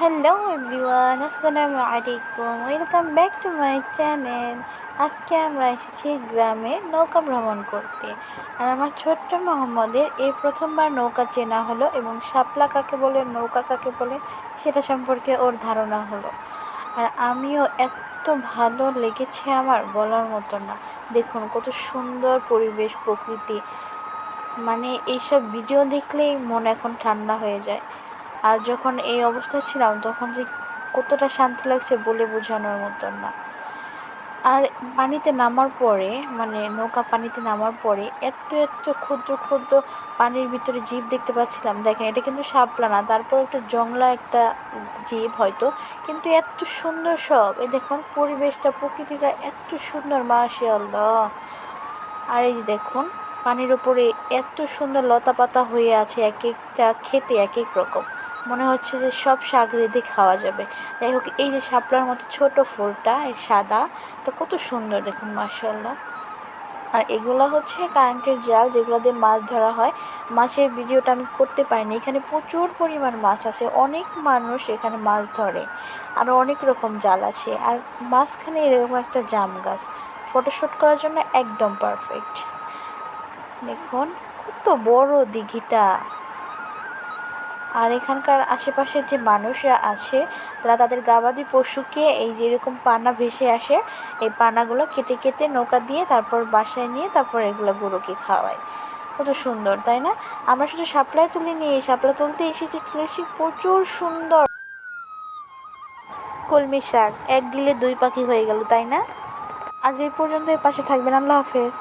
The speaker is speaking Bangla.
হ্যালো এভরিওয়ান, আসসালামু আলাইকুম। Welcome back to my channel. আজকে আমরা এসেছি গ্রামে নৌকা ভ্রমণ করতে। আর আমার ছোট্ট মোহাম্মদের এই প্রথমবার নৌকা চেনা হলো এবং শাপলা কাকে বলে, নৌকা কাকে বলে সেটা সম্পর্কে ওর ধারণা হলো। আর আমিও এত ভালো লেগেছে আমার বলার মতো না। দেখুন কত সুন্দর পরিবেশ, প্রকৃতি, মানে এইসব ভিডিও দেখলেই মন এখন ঠান্ডা হয়ে যায়। আর যখন এই অবস্থায় ছিলাম তখন যে কতটা শান্তি লাগছে বলে বোঝানোর মতন না। আর পানিতে নামার পরে, মানে নৌকা পানিতে নামার পরে এত এত ক্ষুদ্র ক্ষুদ্র পানির ভিতরে জীব দেখতে পাচ্ছিলাম। দেখেন, এটা কিন্তু শাপলা না, তারপর একটা জংলা একটা জীব হয়তো, কিন্তু এত সুন্দর সব। এই দেখুন পরিবেশটা, প্রকৃতিটা এত সুন্দর, মাশাআল্লাহ। আর এই যে দেখুন পানির উপরে এত সুন্দর লতা পাতা হয়ে আছে, এক একটা খেতে এক এক রকম, মনে হচ্ছে যে সব শাক রেঁধে খাওয়া যাবে। যাই হোক, এই যে শাপলার মতো ছোট ফুলটা, এই সাদা, এটা কত সুন্দর দেখুন, মাশাআল্লাহ। আর এগুলো হচ্ছে কারেন্টের জাল, যেগুলো দিয়ে মাছ ধরা হয়। মাছের ভিডিওটা আমি করতে পারিনি। এখানে প্রচুর পরিমাণ মাছ আছে, অনেক মানুষ এখানে মাছ ধরে, আরও অনেক রকম জাল আছে। আর মাঝখানে এরকম একটা জাম গাছ, ফটোশ্যুট করার জন্য একদম পারফেক্ট। দেখুন কত বড় দিঘিটা। আর এখানকার আশেপাশের যে মানুষরা আছে, তারা তাদের গবাদি পশুকে এই যে এরকম পানা ভেসে আসে, এই পানাগুলো কেটে কেটে নৌকা দিয়ে তারপর বাসায় নিয়ে তারপর এগুলো গরুকে খাওয়ায়। কত সুন্দর, তাই না? আমরা শুধু শাপলায় তুলিনি, এই শাপলা তুলতে এসেছি, তুলেছি প্রচুর সুন্দর কলমি শাক। এক গিলে দুই পাখি হয়ে গেল, তাই না? আজ এই পর্যন্ত, এর পাশে থাকবেন। আল্লাহ হাফেজ।